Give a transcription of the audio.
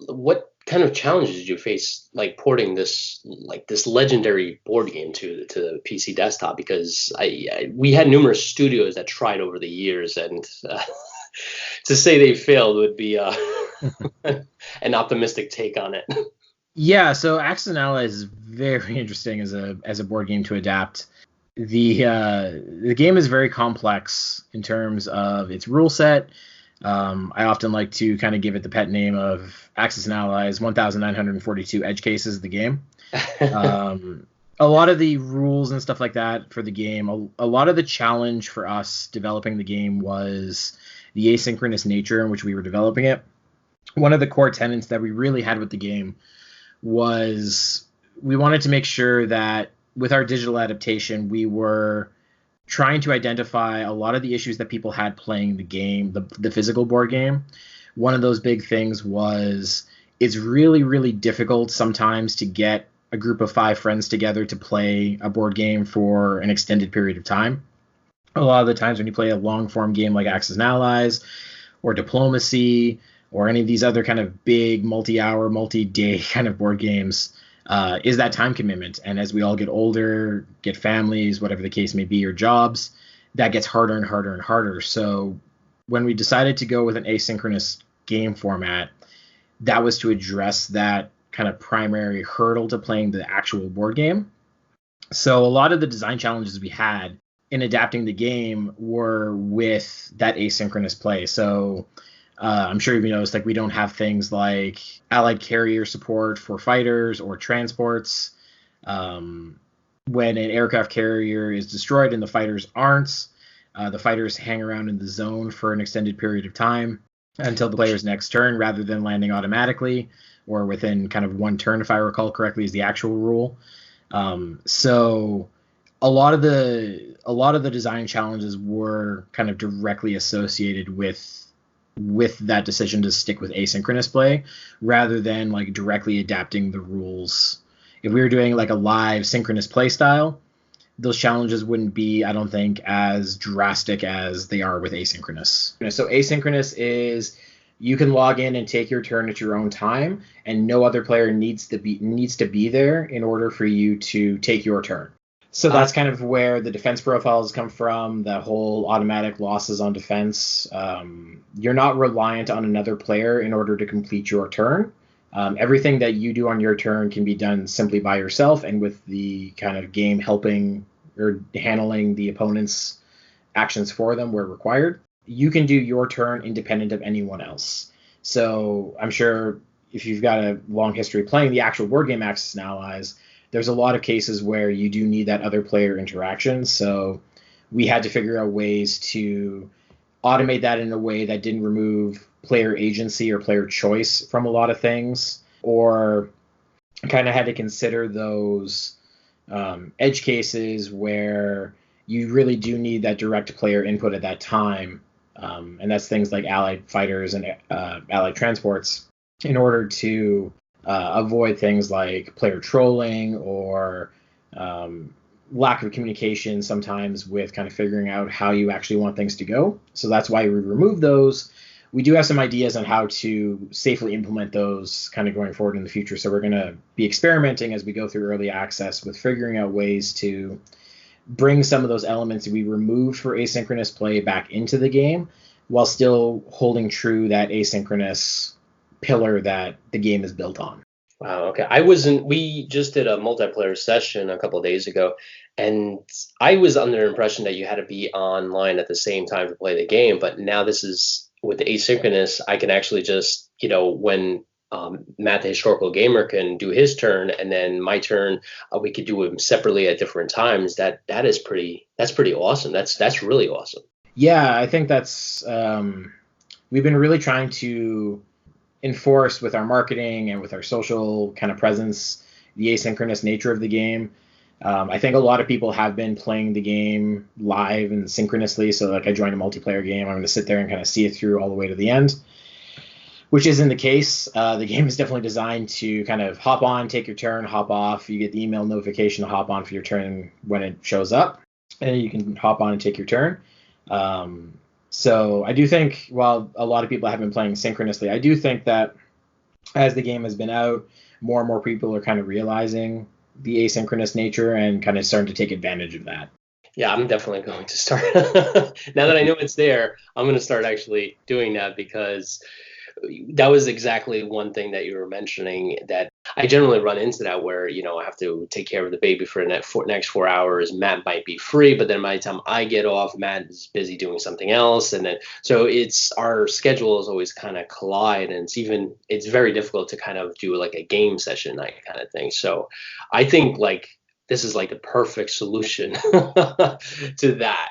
what kind of challenges did you face, like porting this legendary board game to the PC desktop? Because we had numerous studios that tried over the years, and to say they failed would be an optimistic take on it. Yeah, so Axis and Allies is very interesting as a board game to adapt. The game is very complex in terms of its rule set. I often like to kind of give it the pet name of Axis and Allies 1942 edge cases of the game. A lot of the rules and stuff like that for the game, a lot of the challenge for us developing the game was the asynchronous nature in which we were developing it. One of the core tenets that we really had with the game was we wanted to make sure that with our digital adaptation, we were trying to identify a lot of the issues that people had playing the game, the physical board game. One of those big things was it's really, really difficult sometimes to get a group of 5 friends together to play a board game for an extended period of time. A lot of the times when you play a long form game like Axis and Allies or Diplomacy or any of these other kind of big multi-hour, multi-day kind of board games, is that time commitment. And as we all get older, get families, whatever the case may be, or jobs, that gets harder and harder and harder. So when we decided to go with an asynchronous game format, that was to address that kind of primary hurdle to playing the actual board game. So a lot of the design challenges we had in adapting the game were with that asynchronous play. So I'm sure you've noticed, like, we don't have things like allied carrier support for fighters or transports. When an aircraft carrier is destroyed and the fighters aren't, the fighters hang around in the zone for an extended period of time until the player's next turn, rather than landing automatically or within kind of one turn, if I recall correctly, is the actual rule. So a lot of the design challenges were kind of directly associated with that decision to stick with asynchronous play rather than like directly adapting the rules. If we were doing like a live synchronous play style, those challenges wouldn't be, I don't think, as drastic as they are with asynchronous. So asynchronous is you can log in and take your turn at your own time, and no other player needs to be there in order for you to take your turn. So that's kind of where the defense profiles come from, the whole automatic losses on defense. You're not reliant on another player in order to complete your turn. Everything that you do on your turn can be done simply by yourself and with the kind of game helping or handling the opponent's actions for them where required. You can do your turn independent of anyone else. So I'm sure if you've got a long history playing the actual board game Axis and Allies, there's a lot of cases where you do need that other player interaction. So we had to figure out ways to automate that in a way that didn't remove player agency or player choice from a lot of things, or kind of had to consider those edge cases where you really do need that direct player input at that time. And that's things like allied fighters and allied transports, in order to avoid things like player trolling or lack of communication sometimes with kind of figuring out how you actually want things to go. So that's why we remove those. We do have some ideas on how to safely implement those kind of going forward in the future. So we're going to be experimenting as we go through early access with figuring out ways to bring some of those elements that we removed for asynchronous play back into the game while still holding true that asynchronous pillar that the game is built on. Wow. Okay. We just did a multiplayer session a couple of days ago, and I was under the impression that you had to be online at the same time to play the game. But now this is with the asynchronous, I can actually just, when Matt, the historical gamer, can do his turn, and then my turn, we could do them separately at different times. That's pretty awesome. That's really awesome. Yeah, I think that's we've been really trying to enforce with our marketing and with our social kind of presence the asynchronous nature of the game. I think a lot of people have been playing the game live and synchronously. So like I joined a multiplayer game, I'm going to sit there and kind of see it through all the way to the end, which isn't the case. The game is definitely designed to kind of hop on, take your turn, hop off. You get the email notification to hop on for your turn when it shows up, and you can hop on and take your turn. So I do think, while a lot of people have been playing synchronously, I do think that as the game has been out, more and more people are kind of realizing the asynchronous nature and kind of starting to take advantage of that. Yeah, I'm definitely going to start. Now that I know it's there, I'm going to start actually doing that because that was exactly one thing that you were mentioning that I generally run into that where, I have to take care of the baby for the next 4 hours. Matt might be free, but then by the time I get off, Matt is busy doing something else. And then, so it's our schedules always kind of collide, and it's very difficult to kind of do like a game session night kind of thing. So I think like this is like the perfect solution to that.